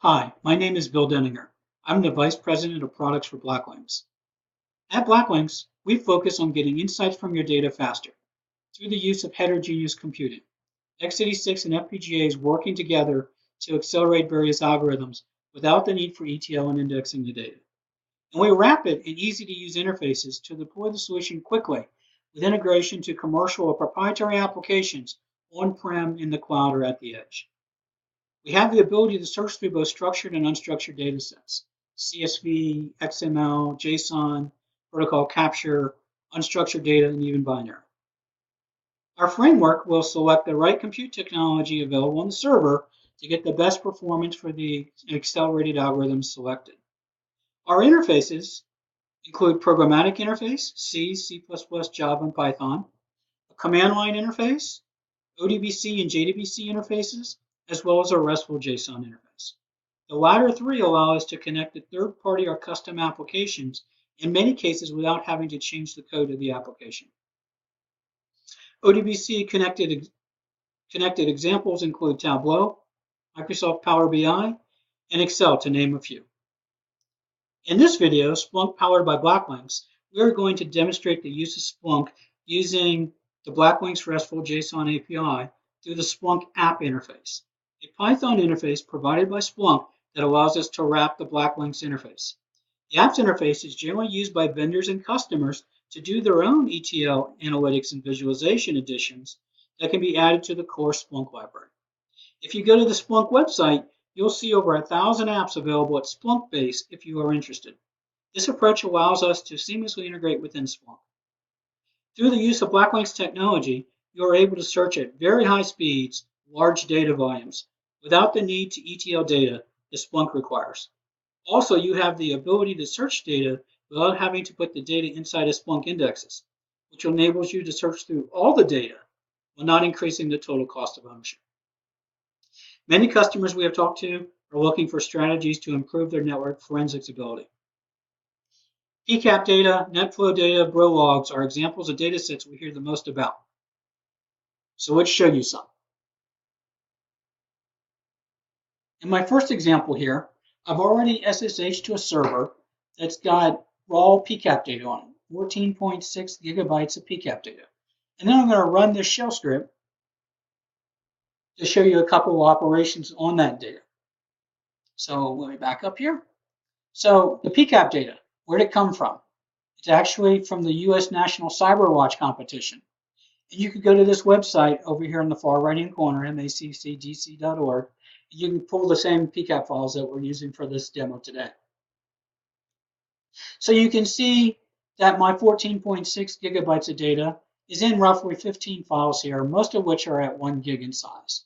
Hi, my name is Bill Denninger. I'm the Vice President of Products for BlackLynx. At BlackLynx, we focus on getting insights from your data faster through the use of heterogeneous computing, x86 and FPGAs working together to accelerate various algorithms without the need for ETL and indexing the data. And we rapid and easy-to-use interfaces to deploy the solution quickly with integration to commercial or proprietary applications on-prem, in the cloud, or at the edge. We have the ability to search through both structured and unstructured data sets, CSV, XML, JSON, protocol capture, unstructured data, and even binary. Our framework will select the right compute technology available on the server to get the best performance for the accelerated algorithms selected. Our interfaces include programmatic interface, C, C++, Java, and Python, a command line interface, ODBC and JDBC interfaces, as well as a RESTful JSON interface. The latter three allow us to connect to third-party or custom applications, in many cases without having to change the code of the application. ODBC connected examples include Tableau, Microsoft Power BI, and Excel, to name a few. In this video, Splunk powered by BlackLynx, we are going to demonstrate the use of Splunk using the BlackLynx RESTful JSON API through the Splunk app interface, a Python interface provided by Splunk that allows us to wrap the BlackLynx interface. The apps interface is generally used by vendors and customers to do their own ETL analytics and visualization additions that can be added to the core Splunk library. If you go to the Splunk website, you'll see over 1,000 apps available at Splunk base if you are interested. This approach allows us to seamlessly integrate within Splunk. Through the use of BlackLynx technology, you are able to search at very high speeds, large data volumes, without the need to ETL data that Splunk requires. Also, you have the ability to search data without having to put the data inside of Splunk indexes, which enables you to search through all the data while not increasing the total cost of ownership. Many customers we have talked to are looking for strategies to improve their network forensics ability. PCAP data, NetFlow data, Bro logs are examples of data sets we hear the most about. So let's show you some. In my first example here, I've already SSH'd to a server that's got raw PCAP data on it, 14.6 gigabytes of PCAP data. And then I'm going to run this shell script to show you a couple of operations on that data. So let me back up here. So the PCAP data, where'd it come from? It's actually from the US National Cyberwatch competition. And you could go to this website over here in the far right-hand corner, maccdc.org. You can pull the same PCAP files that we're using for this demo today. So you can see that my 14.6 gigabytes of data is in roughly 15 files here, most of which are at 1 gig in size.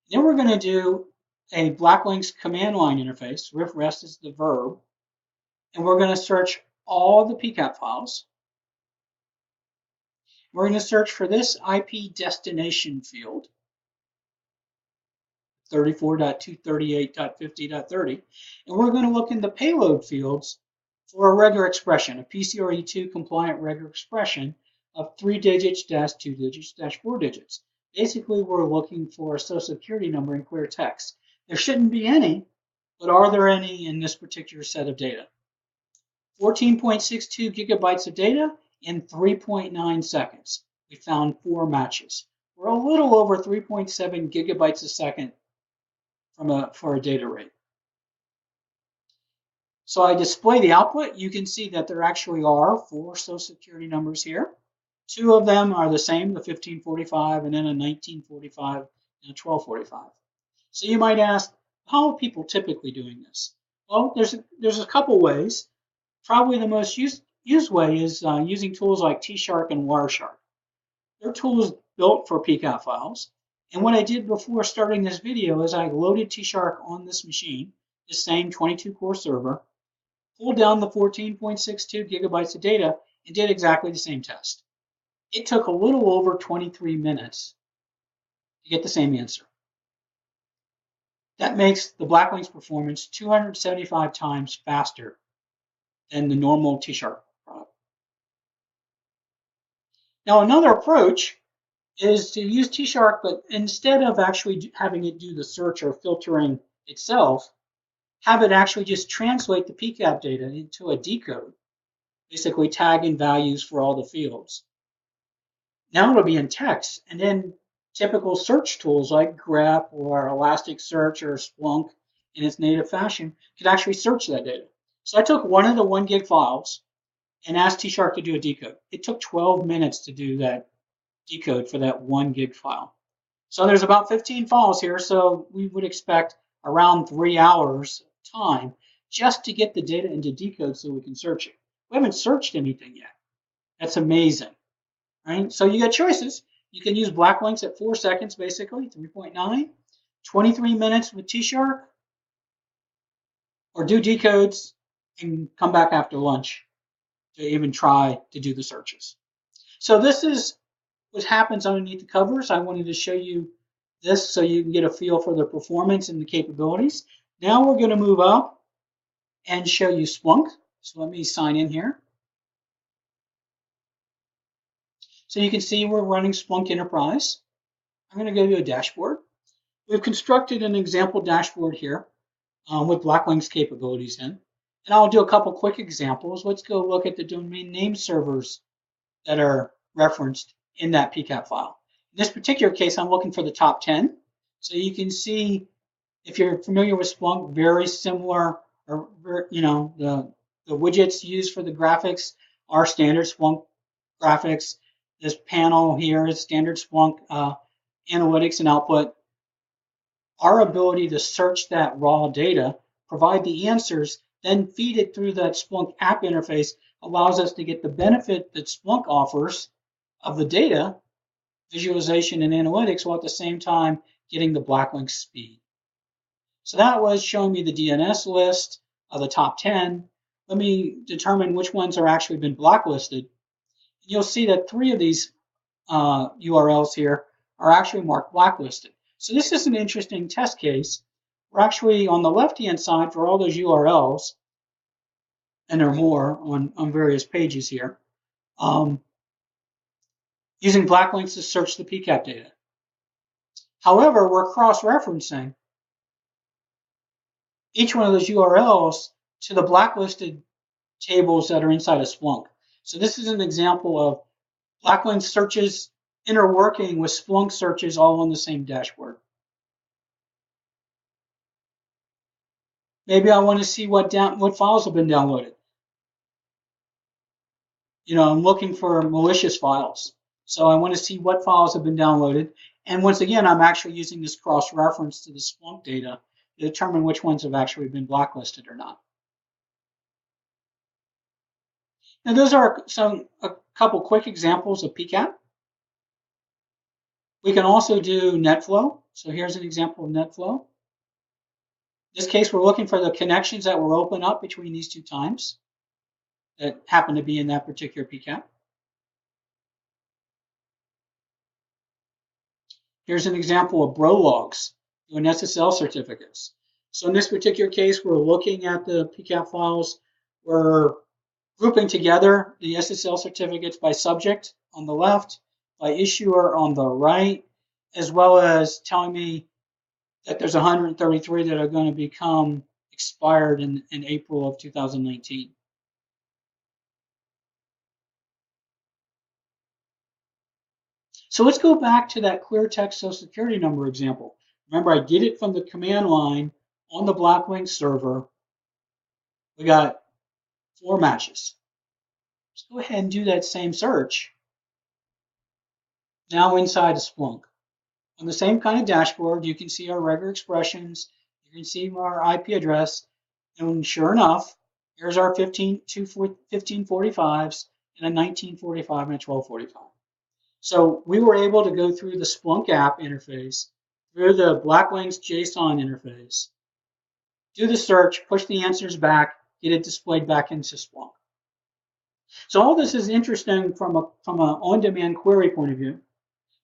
Then we're going to do a BlackLynx command line interface. Ref-rest is the verb. And we're going to search all the PCAP files. We're going to search for this IP destination field, 34.238.50.30, and we're going to look in the payload fields for a regular expression, a PCRE2 compliant regular expression of 3 digits, dash 2 digits, dash 4 digits. Basically, we're looking for a social security number in clear text. There shouldn't be any, but are there any in this particular set of data? 14.62 gigabytes of data in 3.9 seconds. We found 4 matches. We're a little over 3.7 gigabytes a second for a data rate. So I display the output. You can see that there actually are 4 social security numbers here. 2 of them are the same, the 1545 and then a 1945 and a 1245. So you might ask, how are people typically doing this? Well, there's a couple ways. Probably the most used way is using tools like T-Shark and Wireshark. They're tools built for PCAP files. And what I did before starting this video is I loaded T-Shark on this machine, the same 22-core server, pulled down the 14.62 gigabytes of data, and did exactly the same test. It took a little over 23 minutes to get the same answer. That makes the BlackLynx performance 275 times faster than the normal T-Shark product. Now, another approach is to use T-Shark, but instead of actually having it do the search or filtering itself, have it actually just translate the PCAP data into a decode, basically tagging values for all the fields. Now it'll be in text, and then typical search tools like grep or Elasticsearch or Splunk in its native fashion could actually search that data. So I took one of the 1 gig files and asked T# to do a decode. It took 12 minutes to do that decode for that 1 gig file. So there's about 15 files here, so we would expect around 3 hours time just to get the data into decode so we can search it. We haven't searched anything yet. That's amazing, right? So you got choices. You can use BlackLynx at 4 seconds, basically, 3.9, 23 minutes with T#, or do decodes and come back after lunch to even try to do the searches. So this is what happens underneath the covers. I wanted to show you this so you can get a feel for the performance and the capabilities. Now we're going to move up and show you Splunk. So let me sign in here. So you can see we're running Splunk Enterprise. I'm going to go to a dashboard. We've constructed an example dashboard here with BlackLynx capabilities in. And I'll do a couple quick examples. Let's go look at the domain name servers that are referenced in that PCAP file. In this particular case, I'm looking for the top 10. So you can see, if you're familiar with Splunk, very similar, or the widgets used for the graphics are standard Splunk graphics. This panel here is standard Splunk analytics and output. Our ability to search that raw data, provide the answers, then feed it through that Splunk app interface allows us to get the benefit that Splunk offers of the data, visualization, and analytics, while at the same time getting the BlackLynx speed. So that was showing me the DNS list of the top 10. Let me determine which ones are actually been blacklisted. You'll see that 3 of these URLs here are actually marked blacklisted. So this is an interesting test case. We're actually on the left-hand side for all those URLs, and there are more on various pages here, using BlackLynx to search the PCAP data. However, we're cross-referencing each one of those URLs to the blacklisted tables that are inside of Splunk. So this is an example of BlackLynx searches interworking with Splunk searches all on the same dashboard. Maybe I want to see what files have been downloaded. I'm looking for malicious files. So I want to see what files have been downloaded. And once again, I'm actually using this cross-reference to the Splunk data to determine which ones have actually been blacklisted or not. Now, those are a couple quick examples of PCAP. We can also do NetFlow. So here's an example of NetFlow. In this case, we're looking for the connections that were open up between these 2 times that happen to be in that particular PCAP. Here's an example of bro logs doing SSL certificates. So in this particular case, we're looking at the PCAP files. We're grouping together the SSL certificates by subject on the left, by issuer on the right, as well as telling me that there's 133 that are going to become expired in April of 2019. So let's go back to that clear text Social Security number example. Remember, I did it from the command line on the BlackLynx server. We got 4 matches. Let's go ahead and do that same search. Now inside of Splunk. On the same kind of dashboard, you can see our regular expressions. You can see our IP address. And sure enough, here's our 1545s and a 1945 and a 1245. So we were able to go through the Splunk app interface, through the BlackLynx JSON interface, do the search, push the answers back, get it displayed back into Splunk. So all this is interesting from an on-demand query point of view.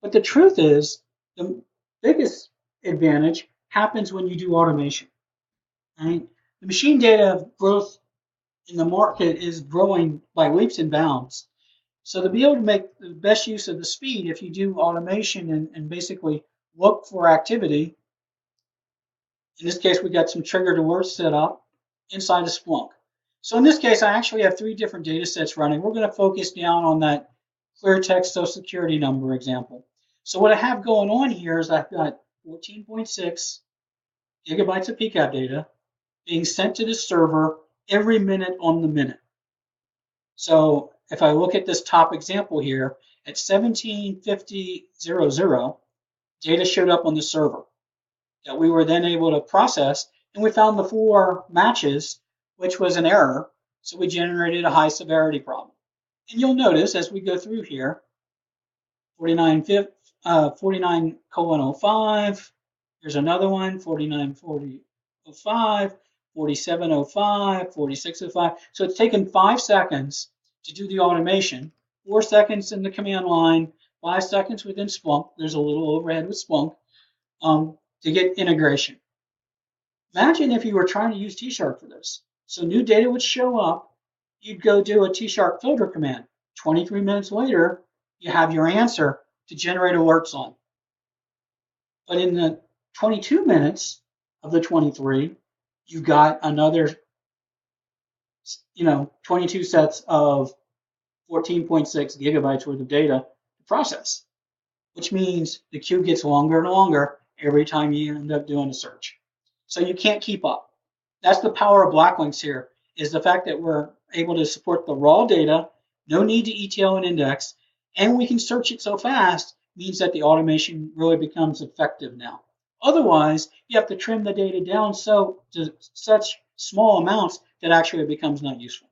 But the truth is, the biggest advantage happens when you do automation. Right? The machine data growth in the market is growing by leaps and bounds. So to be able to make the best use of the speed, if you do automation and basically look for activity In this case, we got some triggered alerts set up inside of Splunk. So in this case, I actually have 3 different data sets running. We're going to focus down on that clear text social security number example. So what I have going on here is I've got 14.6 gigabytes of PCAP data being sent to the server every minute on the minute. So if I look at this top example here, at 17:50:00, data showed up on the server that we were then able to process, and we found the 4 matches, which was an error, so we generated a high severity problem. And you'll notice as we go through here, 49:05, here's another one, 49:40:05, 47:05, 46:05. So it's taken 5 seconds to do the automation, 4 seconds in the command line, 5 seconds within Splunk. There's a little overhead with Splunk to get integration. Imagine if you were trying to use T-Sharp for this. So new data would show up, you'd go do a T-Sharp filter command. 23 minutes later, you have your answer to generate alerts on. But in the 22 minutes of the 23, you got another, 22 sets of 14.6 gigabytes worth of data to process, which means the queue gets longer and longer every time you end up doing a search. So you can't keep up. That's the power of BlackLynx here, is the fact that we're able to support the raw data, no need to ETL and index, and we can search it so fast, means that the automation really becomes effective now. Otherwise, you have to trim the data down to such small amounts that actually it becomes not useful.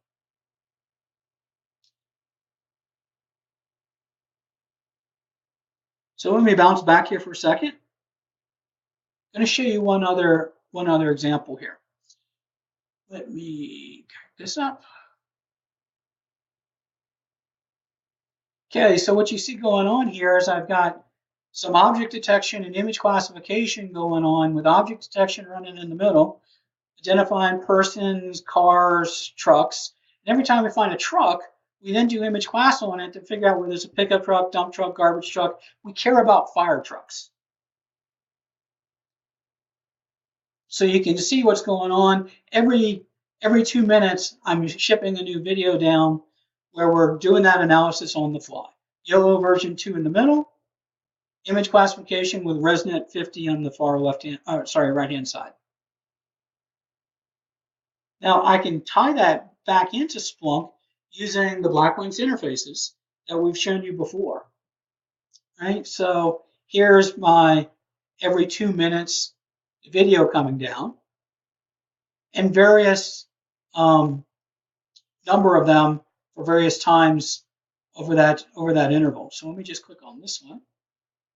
So let me bounce back here for a second. I'm going to show you one other example here. Let me crack this up. Okay, so what you see going on here is I've got some object detection and image classification going on, with object detection running in the middle, identifying persons, cars, trucks. And every time we find a truck, we then do image class on it to figure out whether it's a pickup truck, dump truck, garbage truck. We care about fire trucks. So you can see what's going on. Every 2 minutes, I'm shipping a new video down where we're doing that analysis on the fly. Yellow version 2 in the middle, image classification with ResNet 50 on the far right hand side. Now I can tie that back into Splunk using the BlackLynx interfaces that we've shown you before. Right? So here's my every 2 minutes video coming down, and various number of them for various times over that interval. So let me just click on this one.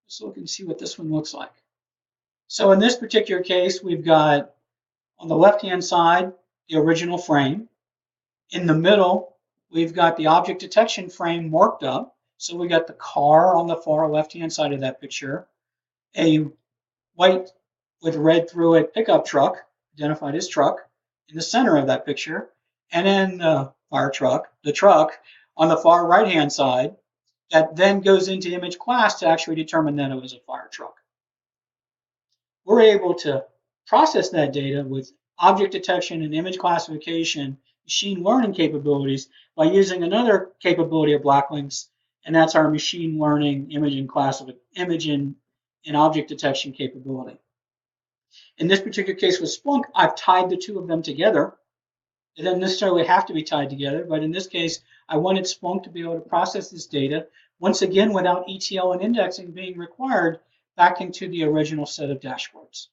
Let's look and see what this one looks like. So in this particular case, we've got on the left-hand side the original frame. In the middle, we've got the object detection frame marked up. So we got the car on the far left-hand side of that picture, a white with red through it pickup truck, identified as truck, in the center of that picture, and then the fire truck, the truck on the far right-hand side, that then goes into image class to actually determine that it was a fire truck. We're able to process that data with object detection and image classification machine learning capabilities by using another capability of BlackLynx, and that's our machine learning image and object detection capability. In this particular case with Splunk, I've tied the two of them together. They don't necessarily have to be tied together, but in this case, I wanted Splunk to be able to process this data, once again, without ETL and indexing being required, back into the original set of dashboards.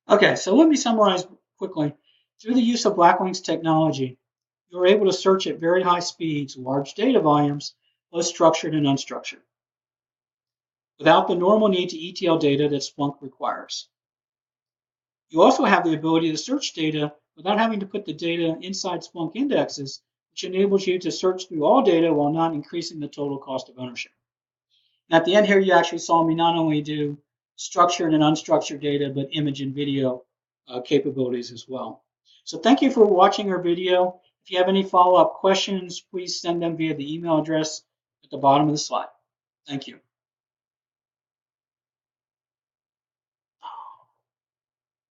Okay, so let me summarize quickly. Through the use of BlackLynx technology, you're able to search at very high speeds, large data volumes, both structured and unstructured, without the normal need to ETL data that Splunk requires. You also have the ability to search data without having to put the data inside Splunk indexes, which enables you to search through all data while not increasing the total cost of ownership. And at the end here, you actually saw me not only do structured and unstructured data, but image and video capabilities as well. So thank you for watching our video. If you have any follow-up questions, please send them via the email address at the bottom of the slide. Thank you.